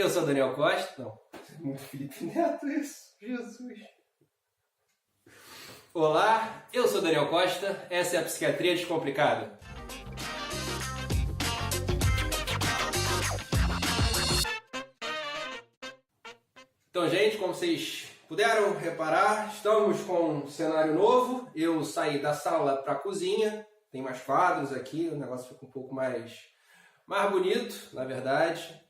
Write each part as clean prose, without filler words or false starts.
Eu sou Daniel Costa. Não, muito Felipe Neto isso. Jesus. Olá, eu sou Daniel Costa. Essa é a Psiquiatria Descomplicada. Então, gente, como vocês puderam reparar, estamos com um cenário novo. Eu saí da sala para a cozinha. Tem mais quadros aqui, o negócio fica um pouco mais bonito, na verdade.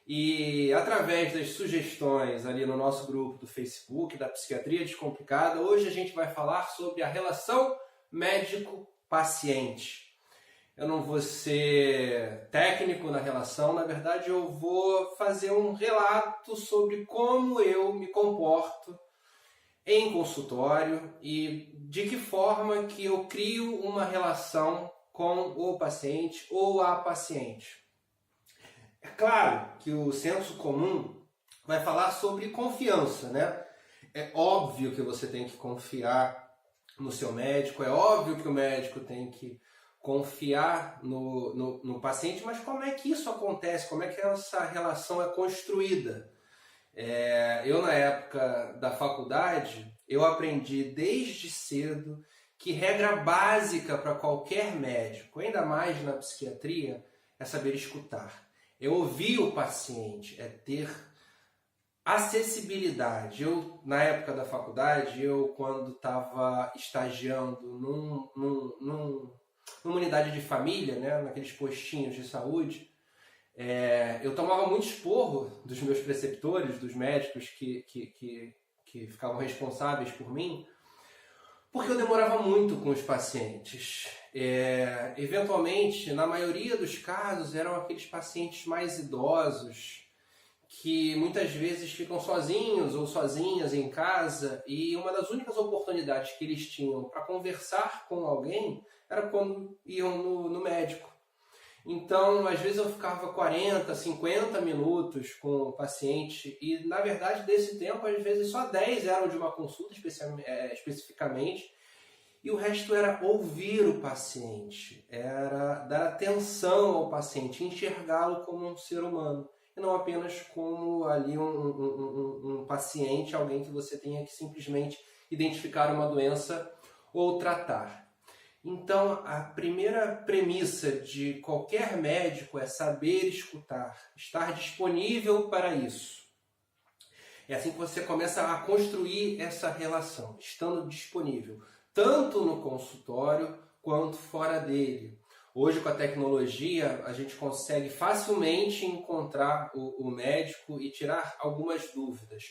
E através das sugestões ali no nosso grupo do Facebook, da Psiquiatria Descomplicada, hoje a gente vai falar sobre a relação médico-paciente. Eu não vou ser técnico na relação, na verdade eu vou fazer um relato sobre como eu me comporto em consultório e de que forma que eu crio uma relação com o paciente ou a paciente. É claro que o senso comum vai falar sobre confiança, né? É óbvio que você tem que confiar no seu médico, é óbvio que o médico tem que confiar no paciente, mas como é que isso acontece? Como é que essa relação é construída? Eu, na época da faculdade, eu aprendi desde cedo que regra básica para qualquer médico, ainda mais na psiquiatria, é saber escutar. É ouvir o paciente, é ter acessibilidade. Eu, na época da faculdade, quando estava estagiando numa unidade de família, né, naqueles postinhos de saúde, eu tomava muito esporro dos meus preceptores, dos médicos que ficavam responsáveis por mim, porque eu demorava muito com os pacientes. Eventualmente, na maioria dos casos, eram aqueles pacientes mais idosos que muitas vezes ficam sozinhos ou sozinhas em casa e uma das únicas oportunidades que eles tinham para conversar com alguém era quando iam no médico. Então, às vezes eu ficava 40, 50 minutos com o paciente e, na verdade, desse tempo, às vezes só 10 eram de uma consulta especificamente e o resto era ouvir o paciente, era dar atenção ao paciente, enxergá-lo como um ser humano e não apenas como ali um paciente, alguém que você tenha que simplesmente identificar uma doença ou tratar. Então, a primeira premissa de qualquer médico é saber escutar, estar disponível para isso. É assim que você começa a construir essa relação, estando disponível, tanto no consultório quanto fora dele. Hoje, com a tecnologia, a gente consegue facilmente encontrar o médico e tirar algumas dúvidas.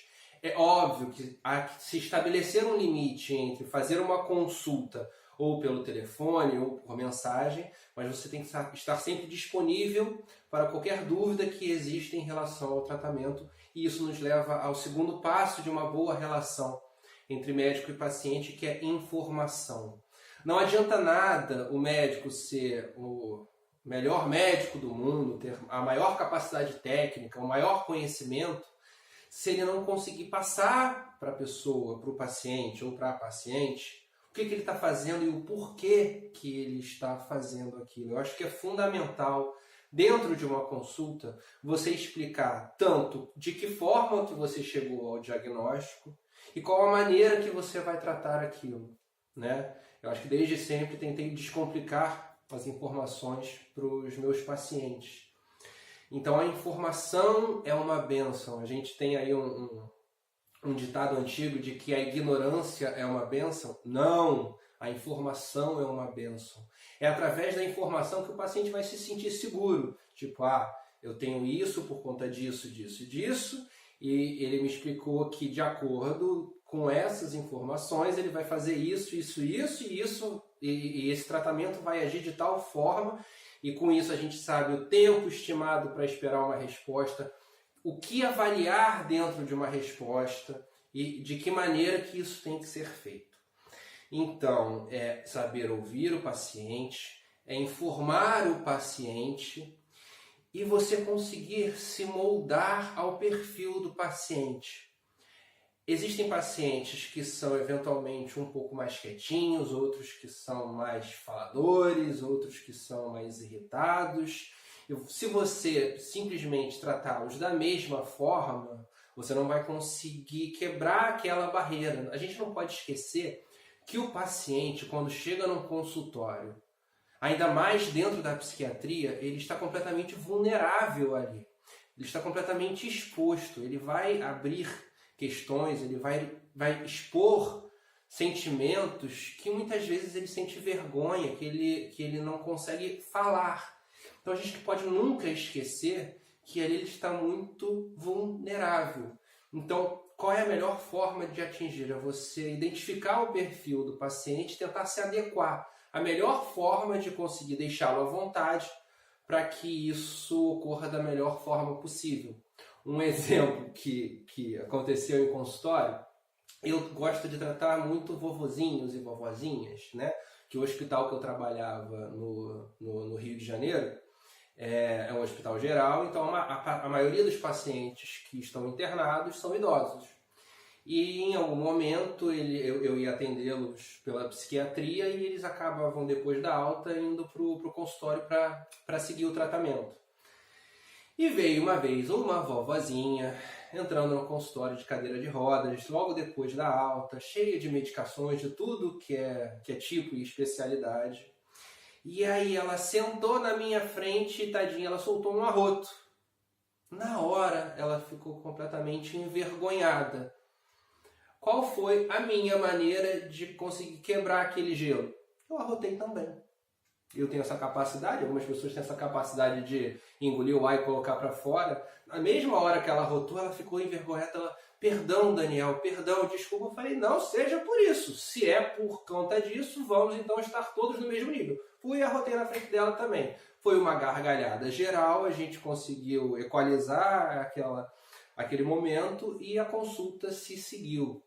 É óbvio que há que se estabelecer um limite entre fazer uma consulta ou pelo telefone, ou por mensagem, mas você tem que estar sempre disponível para qualquer dúvida que exista em relação ao tratamento, e isso nos leva ao segundo passo de uma boa relação entre médico e paciente, que é informação. Não adianta nada o médico ser o melhor médico do mundo, ter a maior capacidade técnica, o maior conhecimento, se ele não conseguir passar para a pessoa, para o paciente ou para a paciente, o que ele está fazendo e o porquê que ele está fazendo aquilo. Eu acho que é fundamental, dentro de uma consulta, você explicar tanto de que forma que você chegou ao diagnóstico e qual a maneira que você vai tratar aquilo, né? Eu acho que desde sempre tentei descomplicar as informações para os meus pacientes. Então a informação é uma bênção. A gente tem aí um ditado antigo de que a ignorância é uma bênção. Não, a informação é uma bênção. É através da informação que o paciente vai se sentir seguro. Tipo, eu tenho isso por conta disso, disso e disso, e ele me explicou que de acordo com essas informações ele vai fazer isso, isso, isso e isso, e esse tratamento vai agir de tal forma, e com isso a gente sabe o tempo estimado para esperar uma resposta, o que avaliar dentro de uma resposta e de que maneira que isso tem que ser feito. Então, é saber ouvir o paciente, é informar o paciente e você conseguir se moldar ao perfil do paciente. Existem pacientes que são eventualmente um pouco mais quietinhos, outros que são mais faladores, outros que são mais irritados. Se você simplesmente tratá-los da mesma forma, você não vai conseguir quebrar aquela barreira. A gente não pode esquecer que o paciente, quando chega num consultório, ainda mais dentro da psiquiatria, ele está completamente vulnerável ali. Ele está completamente exposto. Ele vai abrir questões, ele vai expor sentimentos que muitas vezes ele sente vergonha, que ele não consegue falar. Então a gente pode nunca esquecer que ele está muito vulnerável. Então, qual é a melhor forma de atingir? É você identificar o perfil do paciente e tentar se adequar. A melhor forma de conseguir deixá-lo à vontade para que isso ocorra da melhor forma possível. Um exemplo que aconteceu em consultório, eu gosto de tratar muito vovozinhos e vovozinhas, né? Que o hospital que eu trabalhava no Rio de Janeiro é um hospital geral, então a maioria dos pacientes que estão internados são idosos. E em algum momento eu ia atendê-los pela psiquiatria e eles acabavam, depois da alta, indo para o consultório para seguir o tratamento. E veio uma vez uma vovozinha entrando no consultório de cadeira de rodas, logo depois da alta, cheia de medicações, de tudo que é tipo e especialidade. E aí ela sentou na minha frente e, tadinha, ela soltou um arroto. Na hora, ela ficou completamente envergonhada. Qual foi a minha maneira de conseguir quebrar aquele gelo? Eu arrotei também. Eu tenho essa capacidade, algumas pessoas têm essa capacidade de engolir o ar e colocar para fora. Na mesma hora que ela arrotou, ela ficou envergonhada. Ela, perdão, Daniel, perdão, desculpa. Eu falei, não seja por isso. Se é por conta disso, vamos então estar todos no mesmo nível. Fui e arrotei na frente dela também. Foi uma gargalhada geral, a gente conseguiu equalizar aquele momento e a consulta se seguiu.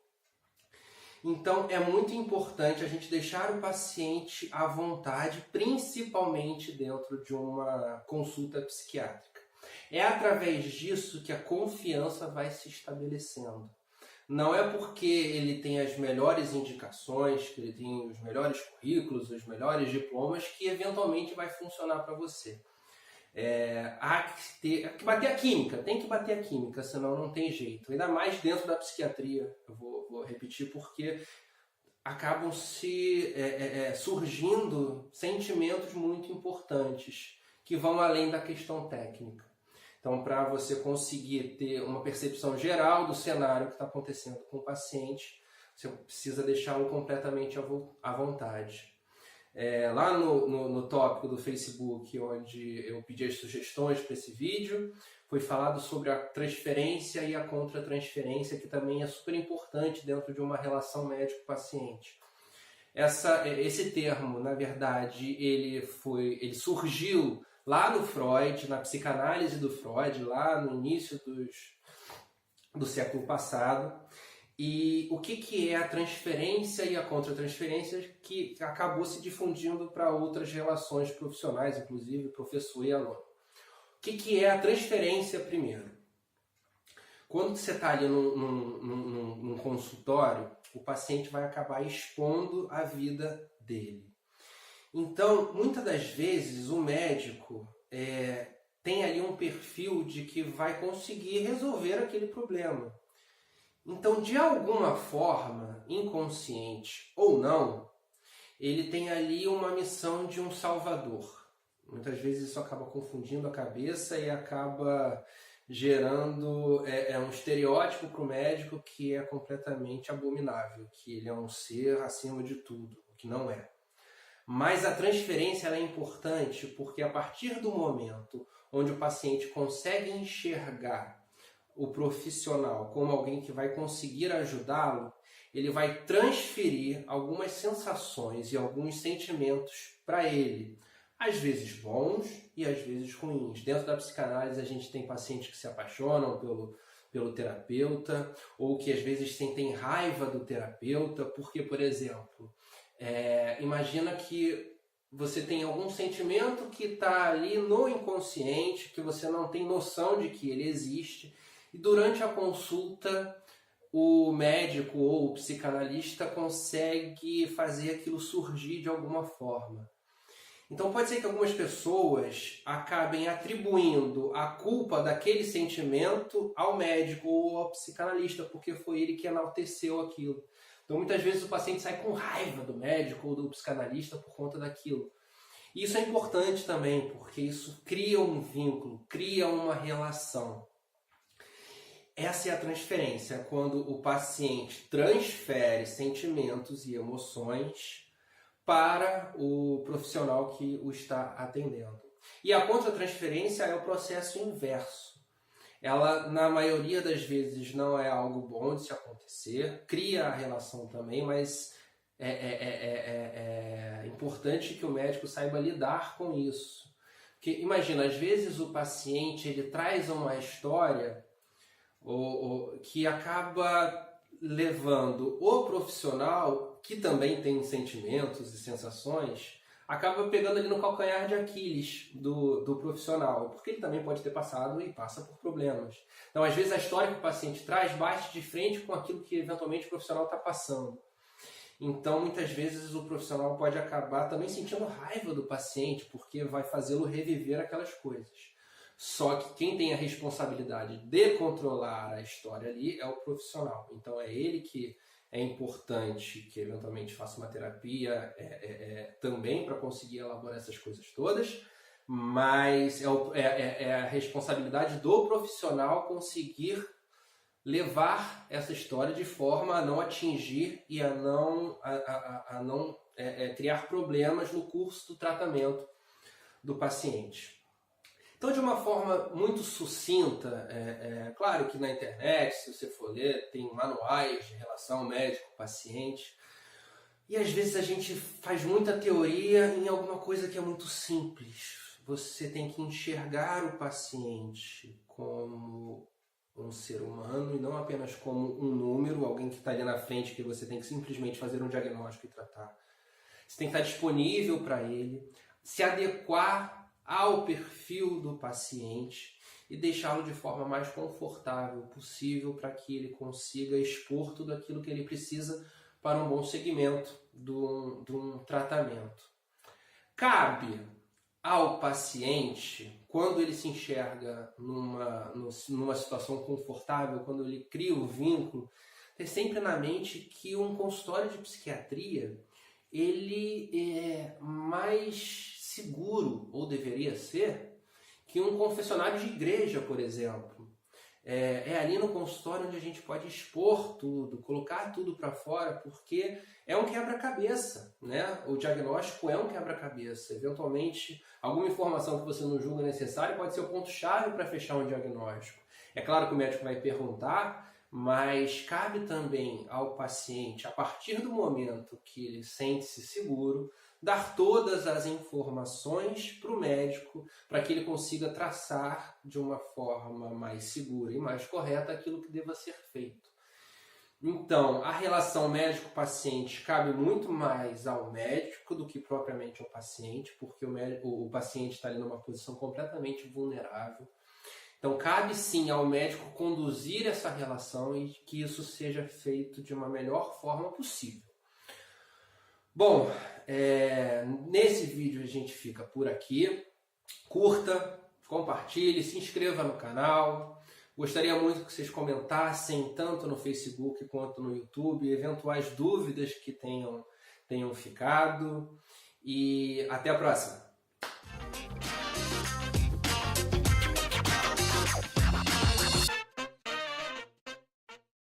Então é muito importante a gente deixar o paciente à vontade, principalmente dentro de uma consulta psiquiátrica. É através disso que a confiança vai se estabelecendo. Não é porque ele tem as melhores indicações, que ele tem os melhores currículos, os melhores diplomas, que eventualmente vai funcionar para você. Há que bater a química, tem que bater a química, senão não tem jeito. Ainda mais dentro da psiquiatria, eu vou repetir, porque acabam surgindo sentimentos muito importantes que vão além da questão técnica. Então, para você conseguir ter uma percepção geral do cenário que está acontecendo com o paciente, você precisa deixá-lo completamente à vontade. Lá no tópico do Facebook, onde eu pedi as sugestões para esse vídeo, foi falado sobre a transferência e a contratransferência, que também é super importante dentro de uma relação médico-paciente. Esse termo, na verdade, ele surgiu lá no Freud, na psicanálise do Freud, lá no início do século passado. E o que é a transferência e a contratransferência, que acabou se difundindo para outras relações profissionais, inclusive professor e aluno. O que é a transferência primeiro? Quando você está ali num consultório, o paciente vai acabar expondo a vida dele. Então, muitas das vezes, o médico tem ali um perfil de que vai conseguir resolver aquele problema. Então, de alguma forma, inconsciente ou não, ele tem ali uma missão de um salvador. Muitas vezes isso acaba confundindo a cabeça e acaba gerando um estereótipo para o médico que é completamente abominável, que ele é um ser acima de tudo, o que não é. Mas a transferência ela é importante porque a partir do momento onde o paciente consegue enxergar o profissional como alguém que vai conseguir ajudá-lo, ele vai transferir algumas sensações e alguns sentimentos para ele. Às vezes bons e às vezes ruins. Dentro da psicanálise a gente tem pacientes que se apaixonam pelo terapeuta ou que às vezes sentem raiva do terapeuta porque, por exemplo, imagina que você tem algum sentimento que está ali no inconsciente, que você não tem noção de que ele existe, e durante a consulta o médico ou o psicanalista consegue fazer aquilo surgir de alguma forma. Então pode ser que algumas pessoas acabem atribuindo a culpa daquele sentimento ao médico ou ao psicanalista, porque foi ele que enalteceu aquilo. Então muitas vezes o paciente sai com raiva do médico ou do psicanalista por conta daquilo. E isso é importante também, porque isso cria um vínculo, cria uma relação. Essa é a transferência, quando o paciente transfere sentimentos e emoções para o profissional que o está atendendo. E a contratransferência é o processo inverso. Ela, na maioria das vezes, não é algo bom de se acontecer, cria a relação também, mas é importante que o médico saiba lidar com isso. Porque imagina, às vezes o paciente ele traz uma história que acaba levando o profissional, que também tem sentimentos e sensações, acaba pegando ali no calcanhar de Aquiles do profissional, porque ele também pode ter passado e passa por problemas. Então, às vezes, a história que o paciente traz bate de frente com aquilo que eventualmente o profissional está passando. Então, muitas vezes, o profissional pode acabar também sentindo raiva do paciente, porque vai fazê-lo reviver aquelas coisas. Só que quem tem a responsabilidade de controlar a história ali é o profissional. Então é ele que é importante que eventualmente faça uma terapia também para conseguir elaborar essas coisas todas, mas é a responsabilidade do profissional conseguir levar essa história de forma a não atingir e a não criar problemas no curso do tratamento do paciente. Então, de uma forma muito sucinta, claro que na internet, se você for ler, tem manuais de relação médico-paciente, e às vezes a gente faz muita teoria em alguma coisa que é muito simples. Você tem que enxergar o paciente como um ser humano e não apenas como um número, alguém que está ali na frente que você tem que simplesmente fazer um diagnóstico e tratar. Você tem que estar disponível para ele, se adequar ao perfil do paciente e deixá-lo de forma mais confortável possível para que ele consiga expor tudo aquilo que ele precisa para um bom segmento de um tratamento. Cabe ao paciente, quando ele se enxerga numa situação confortável, quando ele cria o vínculo, ter sempre na mente que um consultório de psiquiatria ele é mais seguro, ou deveria ser, que um confessionário de igreja, por exemplo. É ali no consultório onde a gente pode expor tudo, colocar tudo para fora, porque é um quebra-cabeça, né? O diagnóstico é um quebra-cabeça. Eventualmente, alguma informação que você não julga necessária pode ser o ponto-chave para fechar um diagnóstico. É claro que o médico vai perguntar, mas cabe também ao paciente, a partir do momento que ele sente-se seguro, dar todas as informações para o médico para que ele consiga traçar de uma forma mais segura e mais correta aquilo que deva ser feito. Então, a relação médico-paciente cabe muito mais ao médico do que propriamente ao paciente, porque o paciente está ali numa posição completamente vulnerável. Então, cabe sim ao médico conduzir essa relação e que isso seja feito de uma melhor forma possível. Bom, nesse vídeo a gente fica por aqui. Curta, compartilhe, se inscreva no canal. Gostaria muito que vocês comentassem tanto no Facebook quanto no YouTube eventuais dúvidas que tenham ficado. E até a próxima!